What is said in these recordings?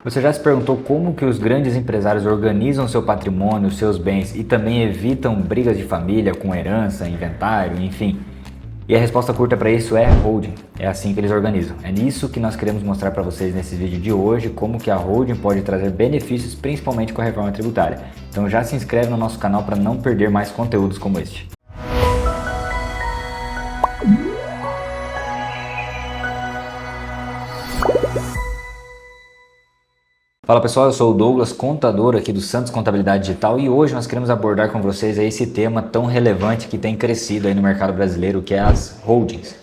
Você já se perguntou como que os grandes empresários organizam seu patrimônio, seus bens e também evitam brigas de família com herança, inventário, enfim? E a resposta curta para isso é holding. É assim que eles organizam. É nisso que nós queremos mostrar para vocês nesse vídeo de hoje, como que a holding pode trazer benefícios, principalmente com a reforma tributária. Então já se inscreve no nosso canal para não perder mais conteúdos como este. Fala pessoal, eu sou o Douglas, contador aqui do Santos Contabilidade Digital, e hoje nós queremos abordar com vocês aí esse tema tão relevante que tem crescido aí no mercado brasileiro, que é as holdings.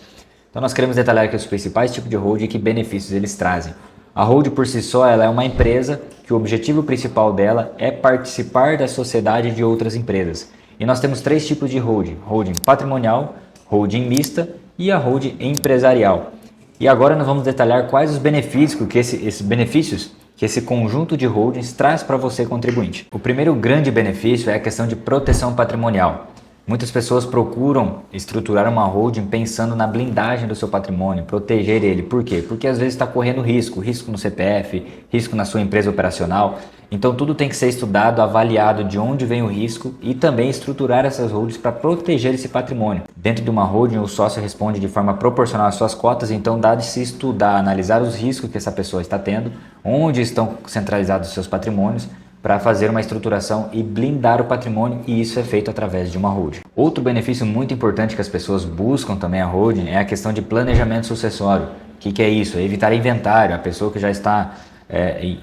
Então nós queremos detalhar aqui os principais tipos de holding e que benefícios eles trazem. A holding por si só ela é uma empresa que o objetivo principal dela é participar da sociedade de outras empresas. E nós temos três tipos de holding: holding patrimonial, holding mista e a holding empresarial. E agora nós vamos detalhar quais os benefícios que esse conjunto de holdings traz para você, contribuinte. O primeiro grande benefício é a questão de proteção patrimonial. Muitas pessoas procuram estruturar uma holding pensando na blindagem do seu patrimônio, proteger ele. Por quê? Porque às vezes está correndo risco no CPF, risco na sua empresa operacional. Então tudo tem que ser estudado, avaliado de onde vem o risco e também estruturar essas holdings para proteger esse patrimônio. Dentro de uma holding, o sócio responde de forma proporcional às suas cotas, então dá de se estudar, analisar os riscos que essa pessoa está tendo, onde estão centralizados os seus patrimônios, para fazer uma estruturação e blindar o patrimônio, e isso é feito através de uma holding. Outro benefício muito importante que as pessoas buscam também a holding é a questão de planejamento sucessório. O que é isso? É evitar inventário. A pessoa que já está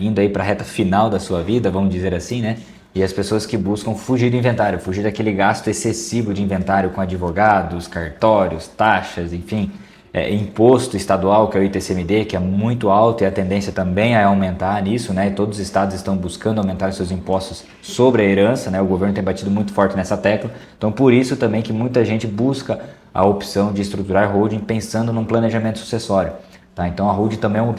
indo aí para a reta final da sua vida, vamos dizer assim, né? E as pessoas que buscam fugir do inventário, fugir daquele gasto excessivo de inventário com advogados, cartórios, taxas, enfim, imposto estadual, que é o ITCMD, que é muito alto, e a tendência também é aumentar nisso, né? Todos os estados estão buscando aumentar seus impostos sobre a herança, né? O governo tem batido muito forte nessa tecla, então por isso também que muita gente busca a opção de estruturar holding pensando num planejamento sucessório, tá? Então a holding também é uma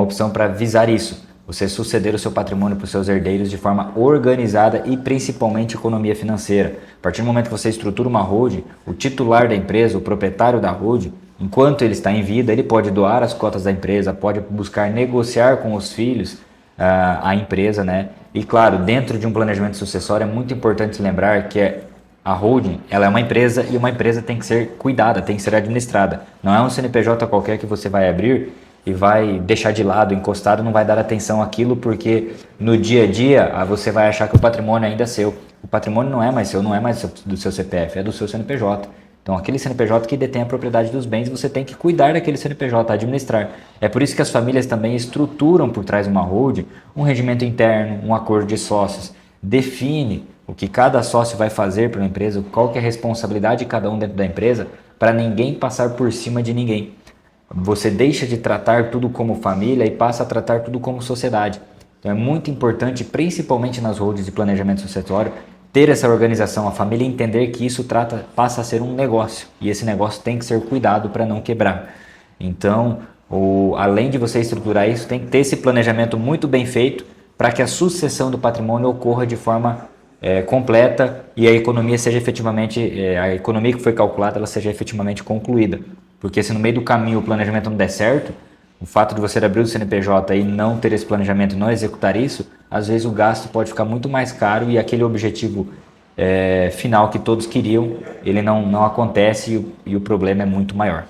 opção para visar isso. Você suceder o seu patrimônio para os seus herdeiros de forma organizada e principalmente economia financeira. A partir do momento que você estrutura uma holding, o titular da empresa, o proprietário da holding, enquanto ele está em vida, ele pode doar as cotas da empresa, pode buscar negociar com os filhos a empresa, né? E claro, dentro de um planejamento sucessório é muito importante lembrar que a holding ela é uma empresa, e uma empresa tem que ser cuidada, tem que ser administrada. Não é um CNPJ qualquer que você vai abrir e vai deixar de lado, encostado, não vai dar atenção àquilo, porque no dia a dia você vai achar que o patrimônio ainda é seu. O patrimônio não é mais seu, não é mais do seu CPF, é do seu CNPJ. Então aquele CNPJ que detém a propriedade dos bens, você tem que cuidar daquele CNPJ, administrar. É por isso que as famílias também estruturam por trás de uma holding um regimento interno, um acordo de sócios, define o que cada sócio vai fazer para a empresa, qual que é a responsabilidade de cada um dentro da empresa, para ninguém passar por cima de ninguém. Você deixa de tratar tudo como família e passa a tratar tudo como sociedade. Então é muito importante, principalmente nas holdings de planejamento sucessório, ter essa organização, a família entender que isso passa a ser um negócio, e esse negócio tem que ser cuidado para não quebrar. Então, além de você estruturar isso, tem que ter esse planejamento muito bem feito para que a sucessão do patrimônio ocorra de forma completa e a economia seja efetivamente, a economia que foi calculada, ela seja efetivamente concluída. Porque se no meio do caminho o planejamento não der certo, o fato de você abrir o CNPJ e não ter esse planejamento, não executar isso, às vezes o gasto pode ficar muito mais caro, e aquele objetivo final que todos queriam, ele não acontece, e o problema é muito maior.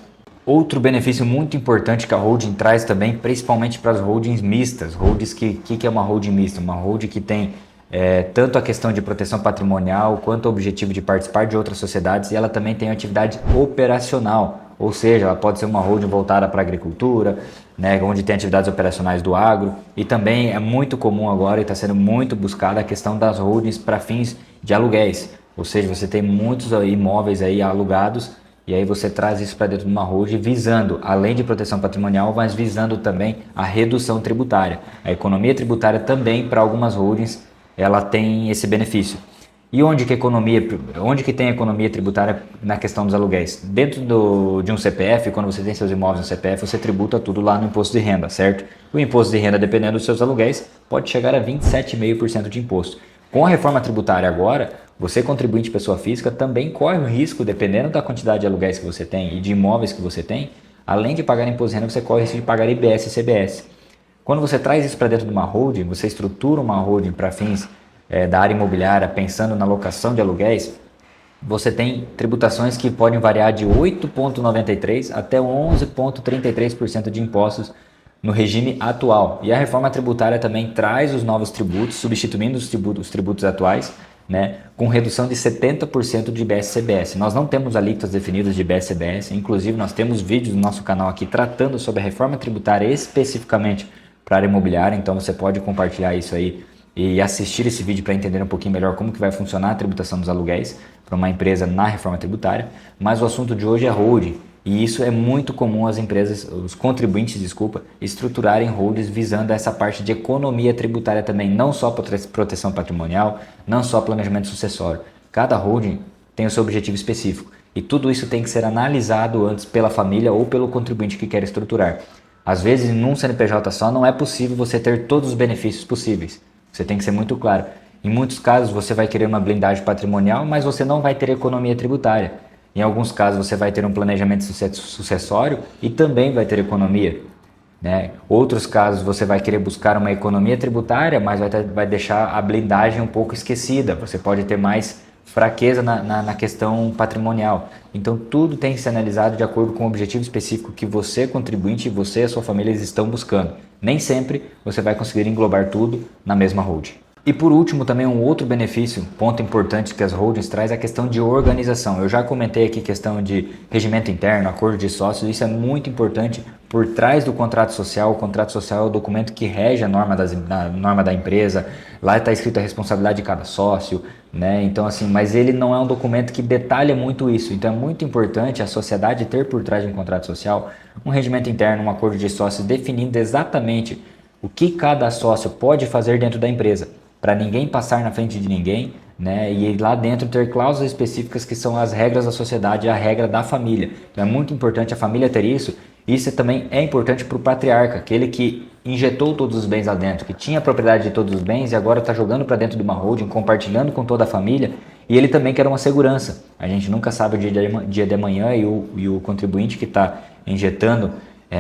Outro benefício muito importante que a holding traz também, principalmente para as holdings mistas. Holdings que é uma holding mista? Uma holding que tem tanto a questão de proteção patrimonial quanto o objetivo de participar de outras sociedades, e ela também tem atividade operacional. Ou seja, ela pode ser uma holding voltada para a agricultura, né, onde tem atividades operacionais do agro, e também é muito comum agora e está sendo muito buscada a questão das holdings para fins de aluguéis. Ou seja, você tem muitos imóveis aí alugados, e aí você traz isso para dentro de uma holding visando, além de proteção patrimonial, mas visando também a redução tributária. A economia tributária também, para algumas holdings, ela tem esse benefício. E onde que tem economia tributária na questão dos aluguéis? Dentro de um CPF, quando você tem seus imóveis no CPF, você tributa tudo lá no imposto de renda, certo? O imposto de renda, dependendo dos seus aluguéis, pode chegar a 27,5% de imposto. Com a reforma tributária agora, você, contribuinte pessoa física, também corre o risco, dependendo da quantidade de aluguéis que você tem e de imóveis que você tem, além de pagar imposto de renda, você corre o risco de pagar IBS e CBS. Quando você traz isso para dentro de uma holding, você estrutura uma holding para fins da área imobiliária, pensando na locação de aluguéis, você tem tributações que podem variar de 8,93% até 11,33% de impostos no regime atual. E a reforma tributária também traz os novos tributos, substituindo os tributos atuais, né, com redução de 70% de IBS-CBS. Nós não temos alíquotas definidas de IBS-CBS, inclusive nós temos vídeos no nosso canal aqui tratando sobre a reforma tributária especificamente para a área imobiliária, então você pode compartilhar isso aí e assistir esse vídeo para entender um pouquinho melhor como que vai funcionar a tributação dos aluguéis para uma empresa na reforma tributária. Mas o assunto de hoje é holding, e isso é muito comum as empresas, os contribuintes, estruturarem holdings visando essa parte de economia tributária também, não só proteção patrimonial, não só planejamento sucessório. Cada holding tem o seu objetivo específico e tudo isso tem que ser analisado antes pela família ou pelo contribuinte que quer estruturar. Às vezes, num CNPJ só, não é possível você ter todos os benefícios possíveis. Você tem que ser muito claro. Em muitos casos, você vai querer uma blindagem patrimonial, mas você não vai ter economia tributária. Em alguns casos, você vai ter um planejamento sucessório e também vai ter economia, né? Outros casos, você vai querer buscar uma economia tributária, mas vai deixar a blindagem um pouco esquecida. Você pode ter mais fraqueza na questão patrimonial. Então, tudo tem que ser analisado de acordo com o objetivo específico que você, contribuinte, e você e a sua família estão buscando. Nem sempre você vai conseguir englobar tudo na mesma holding. E por último, também um outro benefício, ponto importante que as holdings traz é a questão de organização. Eu já comentei aqui questão de regimento interno, acordo de sócios, isso é muito importante por trás do contrato social. O contrato social é o documento que rege a norma da empresa, lá está escrito a responsabilidade de cada sócio, né? Então assim, mas ele não é um documento que detalha muito isso, então é muito importante a sociedade ter por trás de um contrato social um regimento interno, um acordo de sócios definindo exatamente o que cada sócio pode fazer dentro da empresa, para ninguém passar na frente de ninguém, né? E lá dentro ter cláusulas específicas que são as regras da sociedade e a regra da família. Então é muito importante a família ter isso. Isso também é importante para o patriarca, aquele que injetou todos os bens lá dentro, que tinha a propriedade de todos os bens e agora está jogando para dentro de uma holding, compartilhando com toda a família, e ele também quer uma segurança. A gente nunca sabe o dia de amanhã e o contribuinte que está injetando,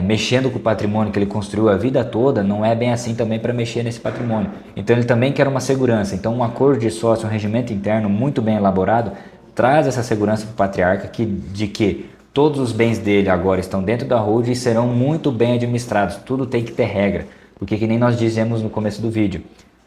mexendo com o patrimônio que ele construiu a vida toda, não é bem assim também para mexer nesse patrimônio. Então ele também quer uma segurança. Então um acordo de sócio, um regimento interno muito bem elaborado, traz essa segurança para o patriarca de que todos os bens dele agora estão dentro da holding e serão muito bem administrados. Tudo tem que ter regra, porque que nem nós dizemos no começo do vídeo,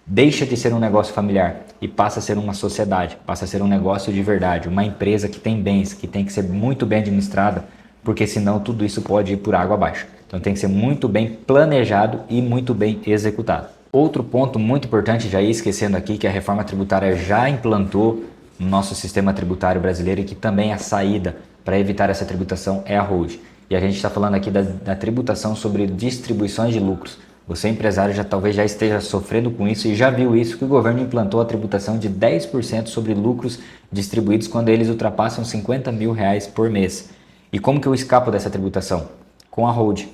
deixa de ser um negócio familiar e passa a ser uma sociedade, passa a ser um negócio de verdade, uma empresa que tem bens, que tem que ser muito bem administrada, porque senão tudo isso pode ir por água abaixo. Então tem que ser muito bem planejado e muito bem executado. Outro ponto muito importante, já ia esquecendo aqui, que a reforma tributária já implantou no nosso sistema tributário brasileiro e que também a saída para evitar essa tributação é a holding. E a gente está falando aqui da tributação sobre distribuições de lucros. Você, empresário, talvez já esteja sofrendo com isso e já viu isso, que o governo implantou a tributação de 10% sobre lucros distribuídos quando eles ultrapassam R$50 mil por mês. E como que eu escapo dessa tributação? Com a holding.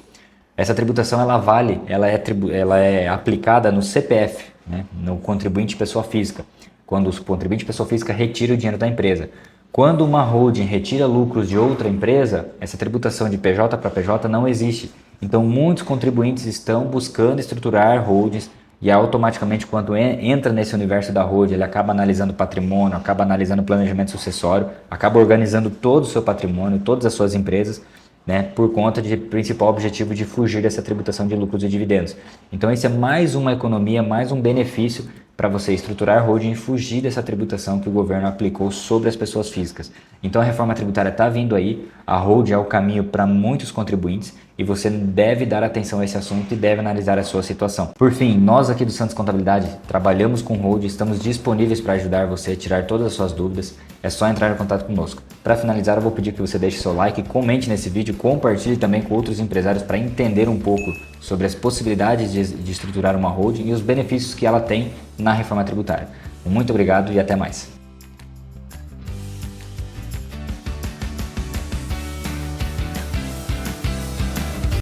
Essa tributação ela é aplicada no CPF, né? No contribuinte pessoa física, quando o contribuinte pessoa física retira o dinheiro da empresa. Quando uma holding retira lucros de outra empresa, essa tributação de PJ para PJ não existe. Então muitos contribuintes estão buscando estruturar holdings e automaticamente quando entra nesse universo da holding, ele acaba analisando patrimônio, acaba analisando planejamento sucessório, acaba organizando todo o seu patrimônio, todas as suas empresas, né, por conta de principal objetivo de fugir dessa tributação de lucros e dividendos. Então esse é mais uma economia, mais um benefício para você estruturar holding e fugir dessa tributação que o governo aplicou sobre as pessoas físicas. Então a reforma tributária está vindo aí, a holding é o caminho para muitos contribuintes e você deve dar atenção a esse assunto e deve analisar a sua situação. Por fim, nós aqui do Santos Contabilidade trabalhamos com holding, estamos disponíveis para ajudar você a tirar todas as suas dúvidas, é só entrar em contato conosco. Para finalizar, eu vou pedir que você deixe seu like, comente nesse vídeo, compartilhe também com outros empresários para entender um pouco sobre as possibilidades de estruturar uma holding e os benefícios que ela tem na reforma tributária. Muito obrigado e até mais.